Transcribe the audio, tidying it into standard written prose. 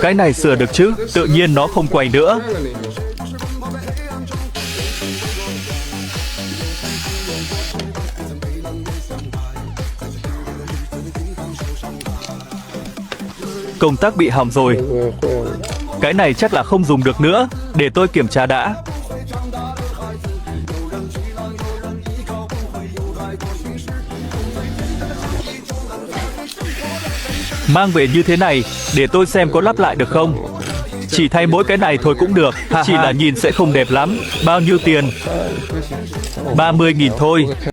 Cái này sửa được chứ? Tự nhiên nó không quay nữa. Công tắc bị hỏng rồi. Cái này chắc là không dùng được nữa. Để tôi kiểm tra đã. Mang về như thế này, để tôi xem có lắp lại được không. Chỉ thay mỗi cái này thôi cũng được. Chỉ là nhìn sẽ không đẹp lắm. Bao nhiêu tiền? 30.000 thôi.